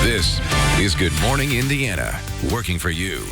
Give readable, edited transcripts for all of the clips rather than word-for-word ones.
This is Good Morning Indiana, working for you.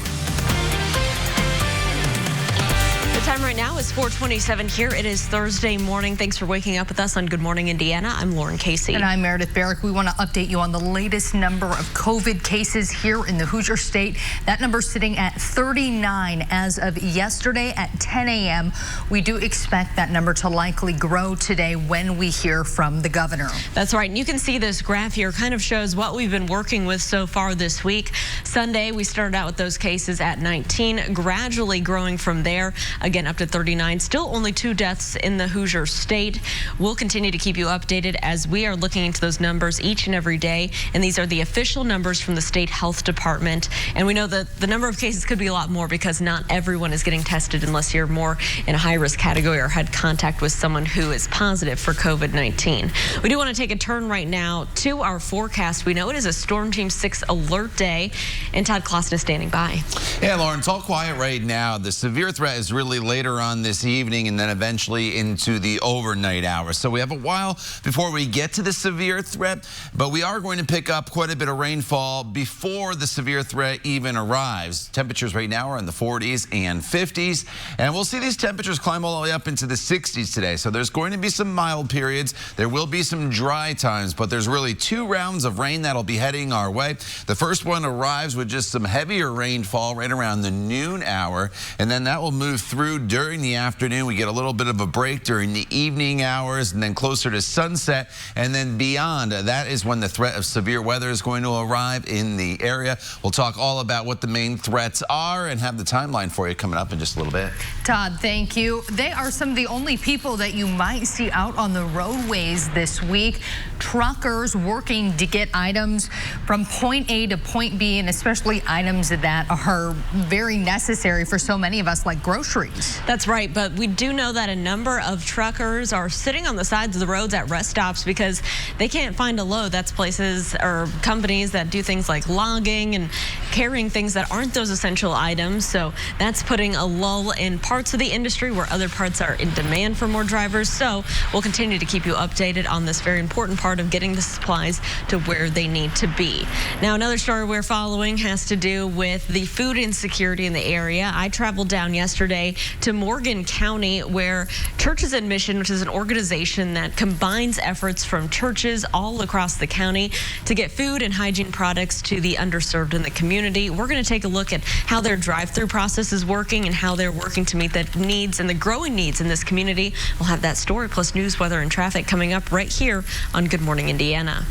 The time right now is 4:27 here. It is Thursday morning. Thanks for waking up with us on Good Morning Indiana. I'm Lauren Casey. And I'm Meredith Barrick. We want to update you on the latest number of COVID cases here in the Hoosier State. That number sitting at 39 as of yesterday at 10 a.m. We do expect that number to likely grow today when we hear from the governor. That's right. And you can see this graph here kind of shows what we've been working with so far this week. Sunday, we started out with those cases at 19, gradually growing from there. Again, up to 39. Still only 2 deaths in the Hoosier State. We'll continue to keep you updated as we are looking into those numbers each and every day. And these are the official numbers from the state health department. And we know that the number of cases could be a lot more because not everyone is getting tested unless you're more in a high-risk category or had contact with someone who is positive for COVID-19. We do want to take a turn right now to our forecast. We know it is a Storm Team 6 alert day, and Todd Clausen is standing by. Yeah, Lauren, it's all quiet right now. The severe threat is really later on this evening and then eventually into the overnight hours. So we have a while before we get to the severe threat, but we are going to pick up quite a bit of rainfall before the severe threat even arrives. Temperatures right now are in the 40s and 50s, and we'll see these temperatures climb all the way up into the 60s today. So there's going to be some mild periods. There will be some dry times, but there's really 2 rounds of rain that'll be heading our way. The first one arrives with just some heavier rainfall right around the noon hour, and then that will move through during the afternoon. We get a little bit of a break during the evening hours, and then closer to sunset, and then beyond. That is when the threat of severe weather is going to arrive in the area. We'll talk all about what the main threats are and have the timeline for you coming up in just a little bit. Todd, thank you. They are some of the only people that you might see out on the roadways this week. Truckers working to get items from point A to point B, and especially items that are very necessary for so many of us, like groceries. That's right, but we do know that a number of truckers are sitting on the sides of the roads at rest stops because they can't find a load. That's places or companies that do things like logging and carrying things that aren't those essential items. So that's putting a lull in parts of the industry where other parts are in demand for more drivers. So we'll continue to keep you updated on this very important part of getting the supplies to where they need to be. Now, another story we're following has to do with the food insecurity in the area. I traveled down yesterday to Morgan County, where Churches in Mission, which is an organization that combines efforts from churches all across the county to get food and hygiene products to the underserved in the community. We're going to take a look at how their drive-through process is working and how they're working to meet the needs and the growing needs in this community. We'll have that story plus news, weather, and traffic coming up right here on Good Morning Indiana.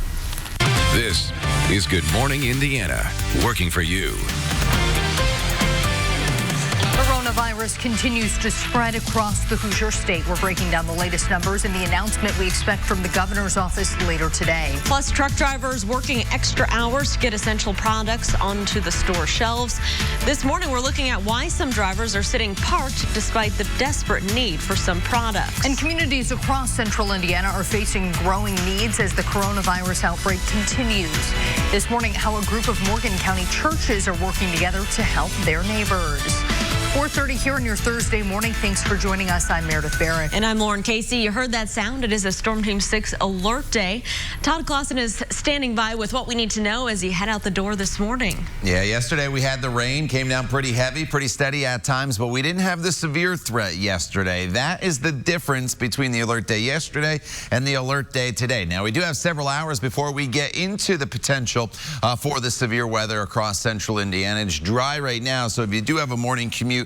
This is Good Morning Indiana, working for you. Coronavirus continues to spread across the Hoosier State. We're breaking down the latest numbers and the announcement we expect from the governor's office later today. Plus, truck drivers working extra hours to get essential products onto the store shelves. This morning, we're looking at why some drivers are sitting parked despite the desperate need for some products. And communities across central Indiana are facing growing needs as the coronavirus outbreak continues. This morning, how a group of Morgan County churches are working together to help their neighbors. 4:30 here on your Thursday morning. Thanks for joining us. I'm Meredith Barrick. And I'm Lauren Casey. You heard that sound. It is a Storm Team 6 alert day. Todd Clausen is standing by with what we need to know as you head out the door this morning. Yeah, yesterday we had the rain, came down pretty heavy, pretty steady at times, but we didn't have the severe threat yesterday. That is the difference between the alert day yesterday and the alert day today. Now, we do have several hours before we get into the potential for the severe weather across central Indiana. It's dry right now, so if you do have a morning commute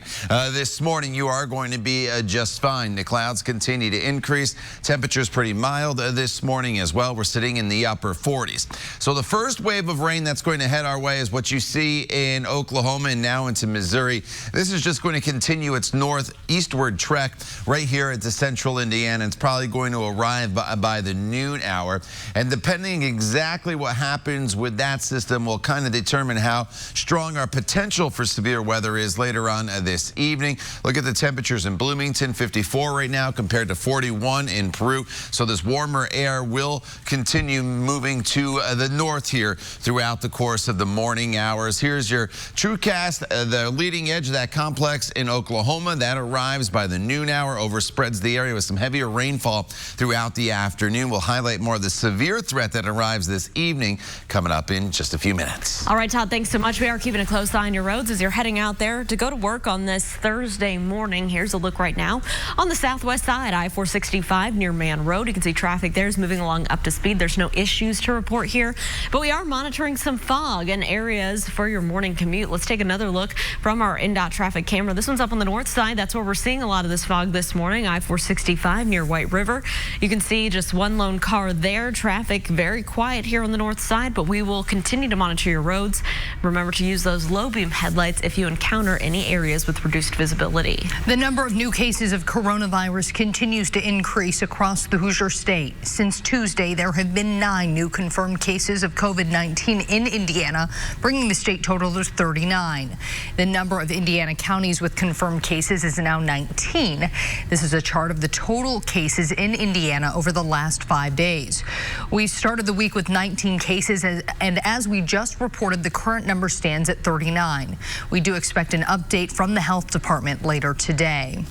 this morning, you are going to be just fine. The clouds continue to increase. Temperatures pretty mild this morning as well. We're sitting in the upper 40s. So the first wave of rain that's going to head our way is what you see in Oklahoma and now into Missouri. This is just going to continue its northeastward trek right here into central Indiana. It's probably going to arrive by the noon hour. And depending exactly what happens with that system will kind of determine how strong our potential for severe weather is later on this evening. Look at the temperatures in Bloomington, 54 right now compared to 41 in Peru. So this warmer air will continue moving to the north here throughout the course of the morning hours. Here's your TrueCast, the leading edge of that complex in Oklahoma. That arrives by the noon hour, overspreads the area with some heavier rainfall throughout the afternoon. We'll highlight more of the severe threat that arrives this evening coming up in just a few minutes. All right, Todd, thanks so much. We are keeping a close eye on your roads as you're heading out there to go to work on this Thursday morning. Here's a look right now on the southwest side, I-465 near Man Road. You can see traffic there is moving along up to speed. There's no issues to report here, but we are monitoring some fog in areas for your morning commute. Let's take another look from our INDOT traffic camera. This one's up on the north side. That's where we're seeing a lot of this fog this morning, I-465 near White River. You can see just one lone car there. Traffic very quiet here on the north side, but we will continue to monitor your roads. Remember to use those low beam headlights if you encounter any areas with reduced visibility. The number of new cases of coronavirus continues to increase across the Hoosier State. Since Tuesday, there have been 9 new confirmed cases of COVID-19 in Indiana, bringing the state total to 39. The number of Indiana counties with confirmed cases is now 19. This is a chart of the total cases in Indiana over the last 5 days. We started the week with 19 cases, and as we just reported, the current number stands at 39. We do expect an update from the health department later today.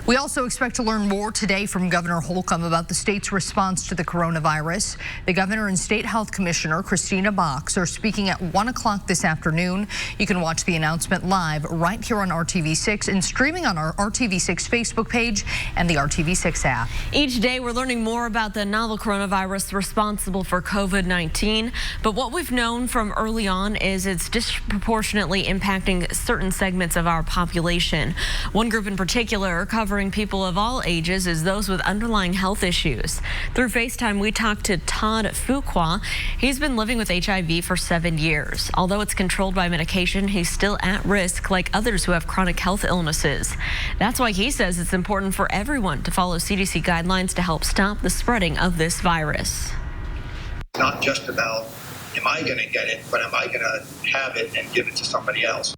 We also expect to learn more today from Governor Holcomb about the state's response to the coronavirus. The governor and state health commissioner, Christina Box, are speaking at 1 o'clock this afternoon. You can watch the announcement live right here on RTV6 and streaming on our RTV6 Facebook page and the RTV6 app. Each day we're learning more about the novel coronavirus responsible for COVID-19. But what we've known from early on is it's disproportionately impacting certain segments of our population. One group in particular, covering people of all ages, is those with underlying health issues. Through FaceTime, we talked to Todd Fuqua. He's been living with HIV for 7 years. Although it's controlled by medication, he's still at risk like others who have chronic health illnesses. That's why he says it's important for everyone to follow CDC guidelines to help stop the spreading of this virus. It's not just about, am I going to get it, but am I going to have it and give it to somebody else?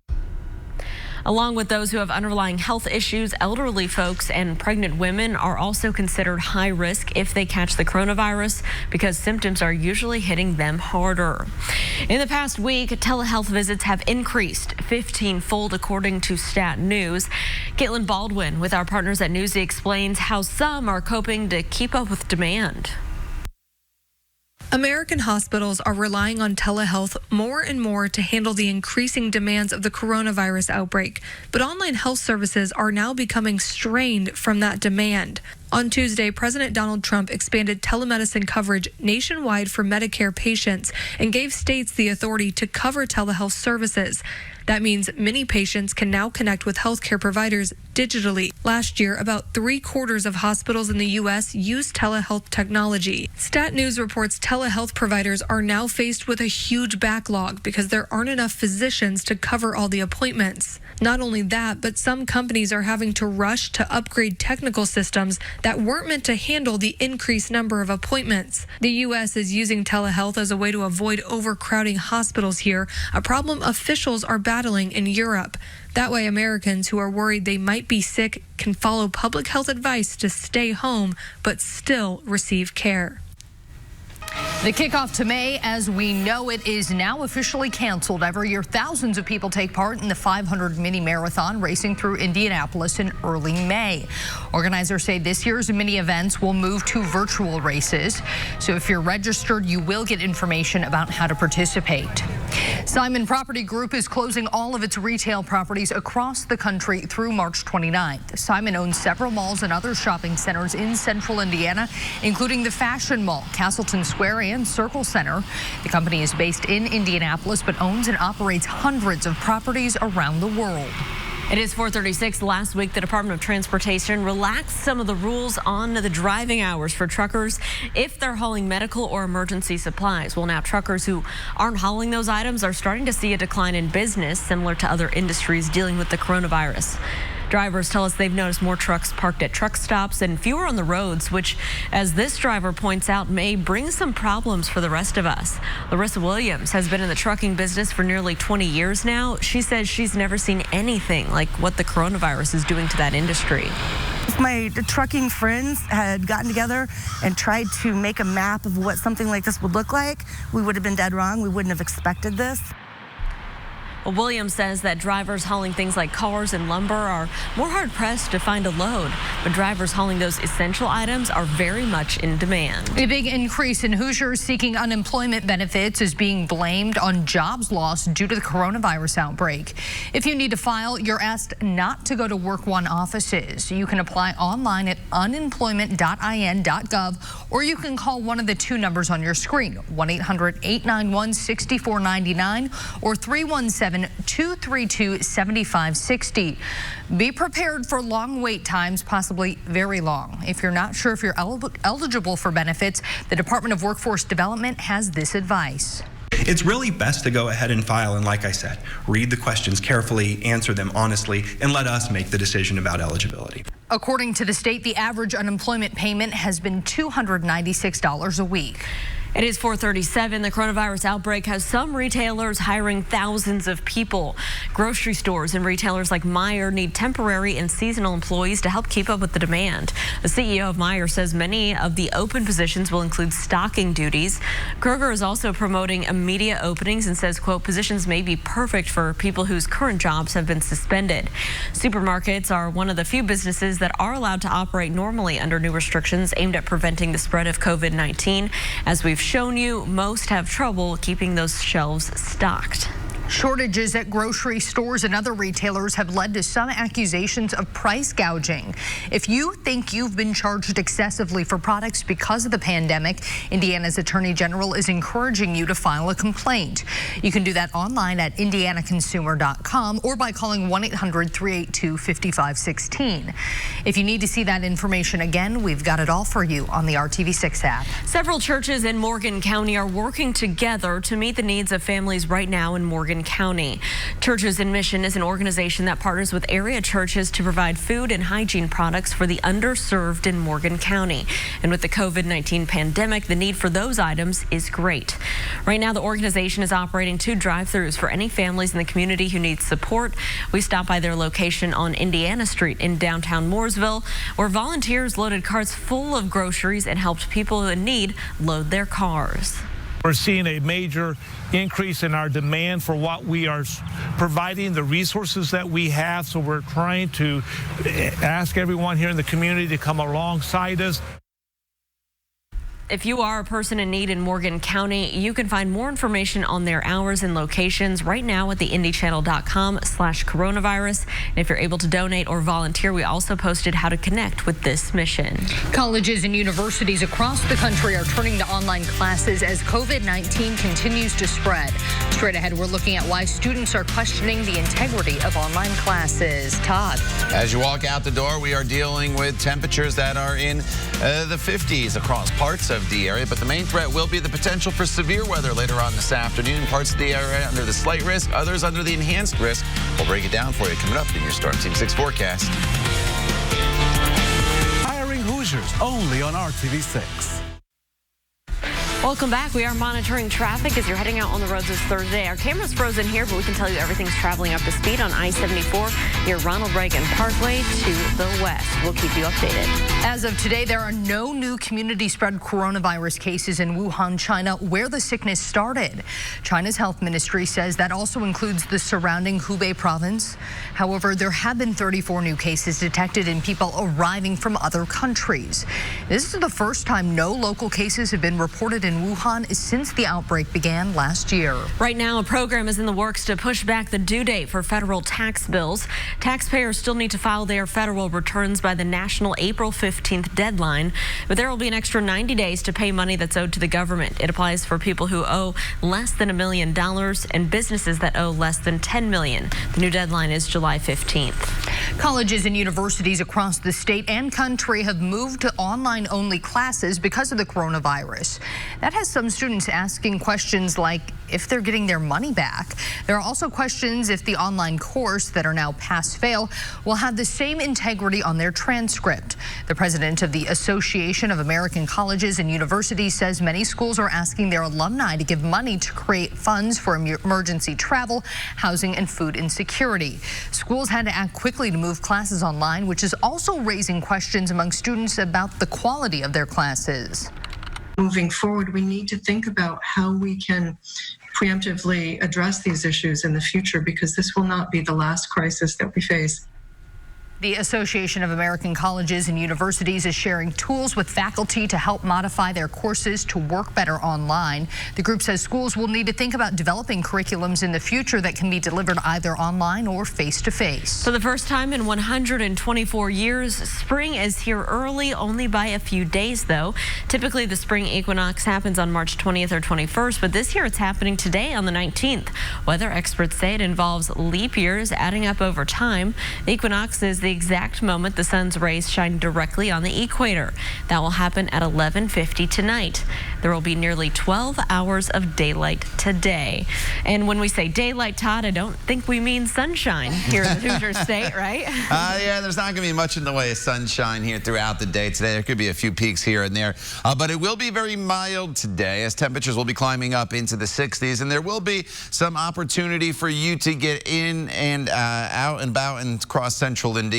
Along with those who have underlying health issues, elderly folks and pregnant women are also considered high risk if they catch the coronavirus because symptoms are usually hitting them harder. In the past week, telehealth visits have increased 15-fold according to Stat News. Caitlin Baldwin with our partners at Newsy explains how some are coping to keep up with demand. American hospitals are relying on telehealth more and more to handle the increasing demands of the coronavirus outbreak, but online health services are now becoming strained from that demand. On Tuesday, President Donald Trump expanded telemedicine coverage nationwide for Medicare patients and gave states the authority to cover telehealth services. That means many patients can now connect with healthcare providers digitally. Last year, about 3/4 of hospitals in the U.S. used telehealth technology. Stat News reports telehealth providers are now faced with a huge backlog because there aren't enough physicians to cover all the appointments. Not only that, but some companies are having to rush to upgrade technical systems that weren't meant to handle the increased number of appointments. The U.S. is using telehealth as a way to avoid overcrowding hospitals here, a problem officials are battling in Europe. That way, Americans who are worried they might be sick can follow public health advice to stay home but still receive care. The kickoff to May, as we know it, is now officially canceled. Every year, thousands of people take part in the 500 mini marathon racing through Indianapolis in early May. Organizers say this year's mini events will move to virtual races. So if you're registered, you will get information about how to participate. Simon Property Group is closing all of its retail properties across the country through March 29th. Simon owns several malls and other shopping centers in central Indiana, including the Fashion Mall, Castleton Square, and Circle Center. The company is based in Indianapolis, but owns and operates hundreds of properties around the world. It is 4:36. Last week, the Department of Transportation relaxed some of the rules on the driving hours for truckers if they're hauling medical or emergency supplies. Well, now truckers who aren't hauling those items are starting to see a decline in business, similar to other industries dealing with the coronavirus. Drivers tell us they've noticed more trucks parked at truck stops and fewer on the roads, which, as this driver points out, may bring some problems for the rest of us. Larissa Williams has been in the trucking business for nearly 20 years now. She says she's never seen anything like what the coronavirus is doing to that industry. If my trucking friends had gotten together and tried to make a map of what something like this would look like, we would have been dead wrong. We wouldn't have expected this. Well, Williams says that drivers hauling things like cars and lumber are more hard-pressed to find a load, but drivers hauling those essential items are very much in demand. A big increase in Hoosiers seeking unemployment benefits is being blamed on jobs lost due to the coronavirus outbreak. If you need to file, you're asked not to go to Work One offices. You can apply online at unemployment.in.gov, or you can call one of the two numbers on your screen, 1-800-891-6499 or 317-232-7560. Be prepared for long wait times, possibly very long. If you're not sure if you're eligible for benefits, the Department of Workforce Development has this advice. It's really best to go ahead and file, and like I said, read the questions carefully, answer them honestly, and let us make the decision about eligibility. According to the state, the average unemployment payment has been $296 a week. It is 4:37. The coronavirus outbreak has some retailers hiring thousands of people. Grocery stores and retailers like Meijer need temporary and seasonal employees to help keep up with the demand. The CEO of Meijer says many of the open positions will include stocking duties. Kroger is also promoting immediate openings and says, quote, positions may be perfect for people whose current jobs have been suspended. Supermarkets are one of the few businesses that are allowed to operate normally under new restrictions aimed at preventing the spread of COVID-19. As we've shown you, most have trouble keeping those shelves stocked. Shortages at grocery stores and other retailers have led to some accusations of price gouging. If you think you've been charged excessively for products because of the pandemic, Indiana's Attorney General is encouraging you to file a complaint. You can do that online at indianaconsumer.com or by calling 1-800-382-5516. If you need to see that information again, we've got it all for you on the RTV6 app. Several churches in Morgan County are working together to meet the needs of families right now in Morgan County. Churches in Mission is an organization that partners with area churches to provide food and hygiene products for the underserved in Morgan County. And with the COVID-19 pandemic, the need for those items is great. Right now, the organization is operating 2 drive-thrus for any families in the community who need support. We stopped by their location on Indiana Street in downtown Mooresville, where volunteers loaded carts full of groceries and helped people in need load their cars. We're seeing a major increase in our demand for what we are providing, the resources that we have. So we're trying to ask everyone here in the community to come alongside us. If you are a person in need in Morgan County, you can find more information on their hours and locations right now at the indychannel.com/coronavirus. And if you're able to donate or volunteer, we also posted how to connect with this mission. Colleges and universities across the country are turning to online classes as COVID-19 continues to spread. Straight ahead, we're looking at why students are questioning the integrity of online classes. Todd. As you walk out the door, we are dealing with temperatures that are in the 50s across parts of the area, but the main threat will be the potential for severe weather later on this afternoon. Parts of the area under the slight risk, others under the enhanced risk. We'll break it down for you coming up in your Storm Team 6 forecast. Hiring Hoosiers only on RTV6. Welcome back. We are monitoring traffic as you're heading out on the roads this Thursday. Our camera's frozen here, but we can tell you everything's traveling up to speed on I-74 near Ronald Reagan Parkway to the west. We'll keep you updated. As of today, there are no new community spread coronavirus cases in Wuhan, China, where the sickness started. China's health ministry says that also includes the surrounding Hubei province. However, there have been 34 new cases detected in people arriving from other countries. This is the first time no local cases have been reported in Wuhan since the outbreak began last year. Right now, a program is in the works to push back the due date for federal tax bills. Taxpayers still need to file their federal returns by the national April 15th deadline, but there will be an extra 90 days to pay money that's owed to the government. It applies for people who owe less than $1 million and businesses that owe less than $10 million. The new deadline is July 15th. Colleges and universities across the state and country have moved to online-only classes because of the coronavirus. That has some students asking questions like if they're getting their money back. There are also questions if the online course that are now pass-fail will have the same integrity on their transcript. The president of the Association of American Colleges and Universities says many schools are asking their alumni to give money to create funds for emergency travel, housing, and food insecurity. Schools had to act quickly to move classes online, which is also raising questions among students about the quality of their classes. Moving forward, we need to think about how we can preemptively address these issues in the future, because this will not be the last crisis that we face. The Association of American Colleges and Universities is sharing tools with faculty to help modify their courses to work better online. The group says schools will need to think about developing curriculums in the future that can be delivered either online or face-to-face. For the first time in 124 years, spring is here early, only by a few days, though. Typically, the spring equinox happens on March 20th or 21st, but this year it's happening today on the 19th. Weather experts say it involves leap years adding up over time. The equinox is the exact moment the sun's rays shine directly on the equator. That will happen at 11:50 tonight. There will be nearly 12 hours of daylight today. And when we say daylight, Todd, I don't think we mean sunshine here in the Hoosier State, right? Yeah, there's not going to be much in the way of sunshine here throughout the day today. There could be a few peaks here and there, but it will be very mild today as temperatures will be climbing up into the 60s, and there will be some opportunity for you to get in and out and about and across central Indiana.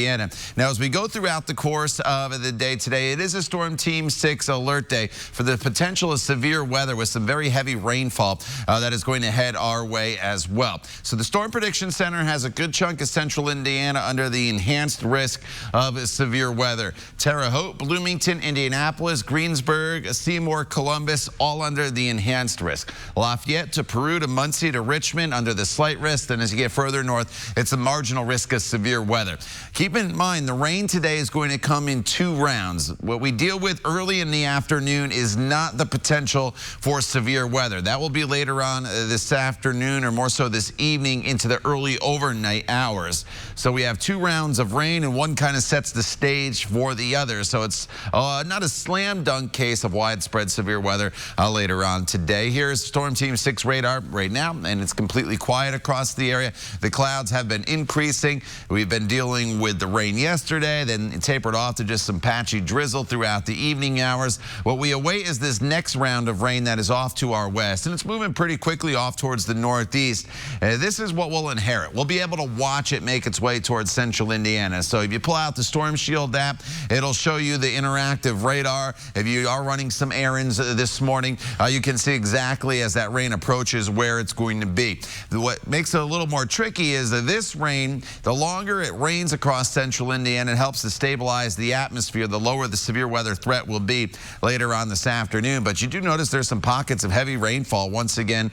Now, as we go throughout the course of the day today, it is a Storm Team 6 alert day for the potential of severe weather with some very heavy rainfall that is going to head our way as well. So the Storm Prediction Center has a good chunk of central Indiana under the enhanced risk of severe weather. Terre Haute, Bloomington, Indianapolis, Greensburg, Seymour, Columbus, all under the enhanced risk. Lafayette to Peru to Muncie to Richmond under the slight risk. And as you get further north, it's a marginal risk of severe weather. Keep in mind, the rain today is going to come in 2 rounds. What we deal with early in the afternoon is not the potential for severe weather. That will be later on this afternoon, or more so this evening into the early overnight hours. So we have 2 rounds of rain, and one kind of sets the stage for the other. So it's not a slam dunk case of widespread severe weather later on today. Here's Storm Team 6 radar right now, and it's completely quiet across the area. The clouds have been increasing. We've been dealing with the rain yesterday, then it tapered off to just some patchy drizzle throughout the evening hours. What we await is this next round of rain that is off to our west, and it's moving pretty quickly off towards the northeast. This is what we'll inherit. We'll be able to watch it make its way towards central Indiana. So if you pull out the Storm Shield app, it'll show you the interactive radar. If you are running some errands this morning, you can see exactly as that rain approaches where it's going to be. What makes it a little more tricky is that this rain, the longer it rains across central Indiana, it helps to stabilize the atmosphere, the lower the severe weather threat will be later on this afternoon. But you do notice there's some pockets of heavy rainfall once again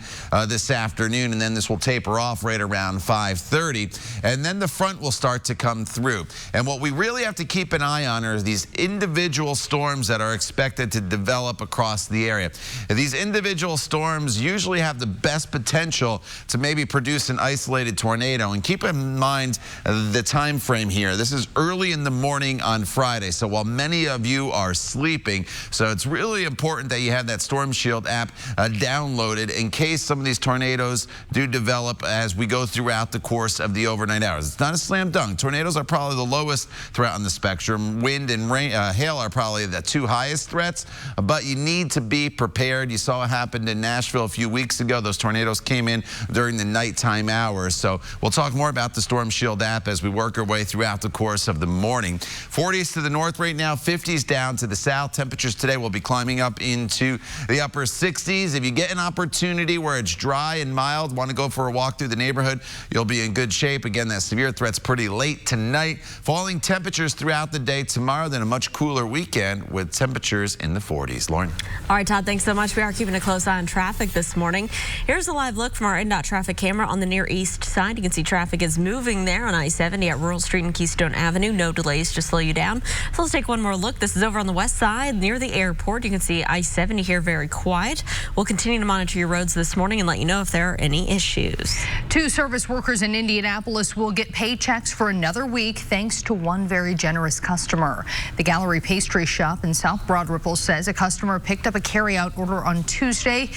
this afternoon, and then this will taper off right around 5:30, and then the front will start to come through. And what we really have to keep an eye on are these individual storms that are expected to develop across the area. These individual storms usually have the best potential to maybe produce an isolated tornado. And keep in mind the time frame here. This is early in the morning on Friday, so while many of you are sleeping, so it's really important that you have that Storm Shield app downloaded in case some of these tornadoes do develop as we go throughout the course of the overnight hours. It's not a slam dunk. Tornadoes are probably the lowest threat on the spectrum. Wind and rain, hail are probably the 2 highest threats, but you need to be prepared. You saw what happened in Nashville a few weeks ago. Those tornadoes came in during the nighttime hours. So we'll talk more about the Storm Shield app as we work our way throughout the course of the morning. 40s to the north right now, 50s down to the south. Temperatures today will be climbing up into the upper 60s. If you get an opportunity where it's dry and mild, want to go for a walk through the neighborhood, you'll be in good shape. Again, that severe threat's pretty late tonight. Falling temperatures throughout the day tomorrow, then a much cooler weekend with temperatures in the 40s. Lauren? All right, Todd, thanks so much. We are keeping a close eye on traffic this morning. Here's a live look from our INDOT traffic camera on the near east side. You can see traffic is moving there on I-70 at Rural Street and Key Keystone Avenue. No delays to slow you down. So let's take one more look. This is over on the west side near the airport. You can see I-70 here very quiet. We'll continue to monitor your roads this morning and let you know if there are any issues. 2 service workers in Indianapolis will get paychecks for another week thanks to one very generous customer. The Gallery Pastry Shop in South Broad Ripple says a customer picked up a carryout order on Tuesday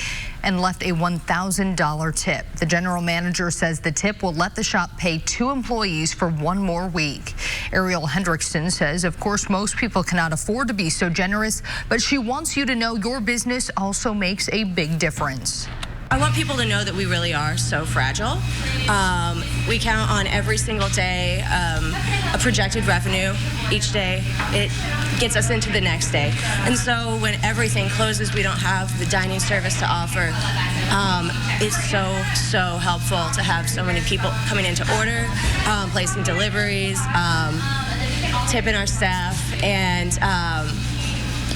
and left a $1,000 tip. The general manager says the tip will let the shop pay 2 employees for 1 more week. Ariel Hendrickson says, of course, most people cannot afford to be so generous, but she wants you to know your business also makes a big difference. I want people to know that we really are so fragile. We count on every single day a projected revenue each day. It gets us into the next day. And so when everything closes, we don't have the dining service to offer. It's so helpful to have so many people coming in to order, placing deliveries, tipping our staff, and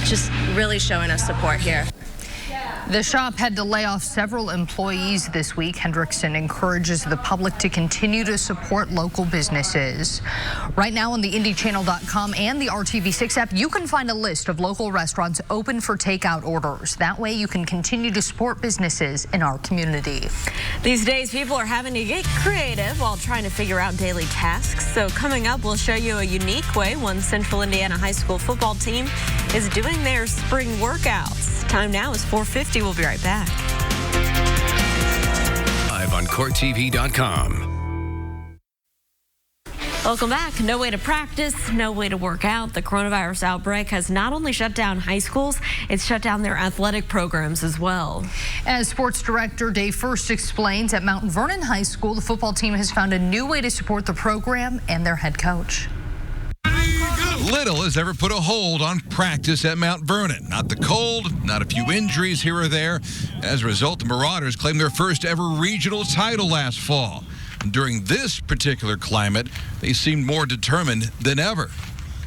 just really showing us support here. The shop had to lay off several employees this week. Hendrickson encourages the public to continue to support local businesses. Right now on the IndyChannel.com and the RTV6 app, you can find a list of local restaurants open for takeout orders. That way you can continue to support businesses in our community. These days, people are having to get creative while trying to figure out daily tasks. So coming up, we'll show you a unique way one Central Indiana high school football team is doing their spring workouts. Time now is 4:50. We'll be right back. Live on CourtTV.com. Welcome back. No way to practice, no way to work out. The coronavirus outbreak has not only shut down high schools, it's shut down their athletic programs as well. As sports director Dave First explains, at Mount Vernon High School, the football team has found a new way to support the program and their head coach. Little has ever put a hold on practice at Mount Vernon. Not the cold, not a few injuries here or there. As a result, the Marauders claimed their first ever regional title last fall. During this particular climate, they seemed more determined than ever.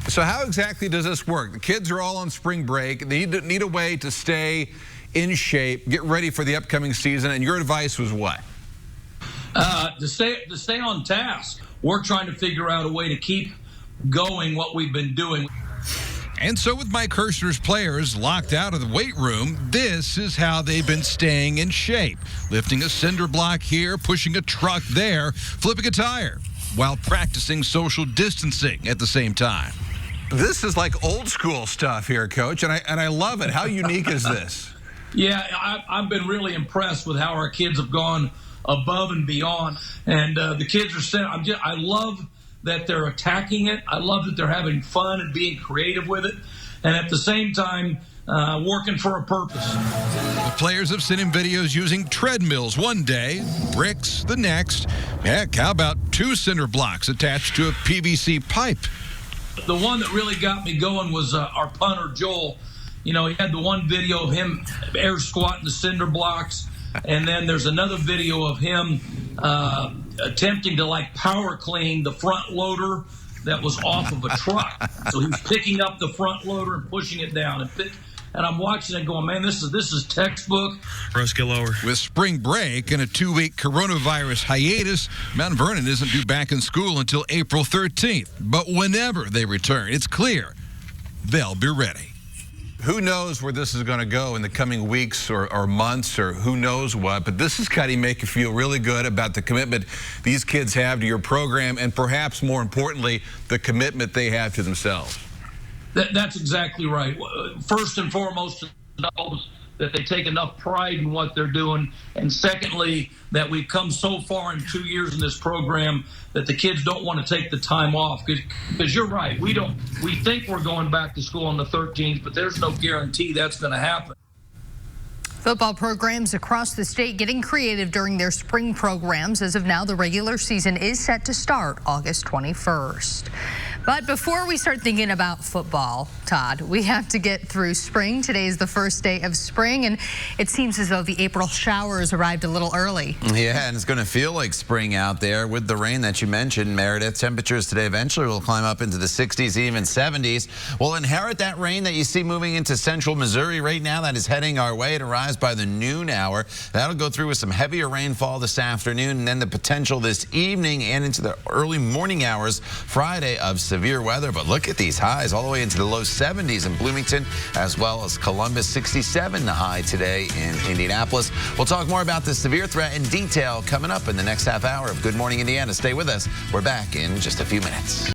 So how exactly does this work? The kids are all on spring break. They need a way to stay in shape, get ready for the upcoming season, and your advice was what? To stay on task. We're trying to figure out a way to keep going what we've been doing. And so with Mike Kirshner's players locked out of the weight room, this is how they've been staying in shape. Lifting a cinder block here, pushing a truck there, flipping a tire, while practicing social distancing at the same time. This is like old school stuff here, Coach, and I love it. How unique is this? Yeah, I've been really impressed with how our kids have gone above and beyond. And the kids are saying, I love that they're attacking it. I love that they're having fun and being creative with it, and at the same time working for a purpose. The players have sent in videos using treadmills one day, bricks the next. Heck, how about 2 cinder blocks attached to a PVC pipe? The one that really got me going was our punter, Joel. You know, he had the one video of him air squatting the cinder blocks, and then there's another video of him attempting to like power clean the front loader that was off of a truck. So he was picking up the front loader and pushing it down, and I'm watching it going, man, this is textbook. Let's get lower. With spring break and a 2-week coronavirus hiatus, Mount Vernon isn't due back in school until April 13th. But whenever they return, it's clear they'll be ready. Who knows where this is going to go in the coming weeks or months or who knows what, but this is got to make you feel really good about the commitment these kids have to your program and perhaps more importantly, the commitment they have to themselves. That's exactly right. First and foremost, that they take enough pride in what they're doing, and secondly, that we've come so far in 2 years in this program that the kids don't want to take the time off. Because you're right, we think we're going back to school on the 13th, but there's no guarantee that's going to happen. Football programs across the state getting creative during their spring programs. As of now, the regular season is set to start August 21st. But before we start thinking about football, Todd, we have to get through spring. Today is the first day of spring, and it seems as though the April showers arrived a little early. Yeah, and it's going to feel like spring out there with the rain that you mentioned, Meredith. Temperatures today eventually will climb up into the 60s, even 70s. We'll inherit that rain that you see moving into central Missouri right now. That is heading our way. It arrives by the noon hour. That'll go through with some heavier rainfall this afternoon, and then the potential this evening and into the early morning hours Friday of severe weather. But look at these highs all the way into the low 70s in Bloomington, as well as Columbus. 67 the high today in Indianapolis. We'll talk more about the severe threat in detail coming up in the next half hour of Good Morning Indiana. Stay with us. We're back in just a few minutes.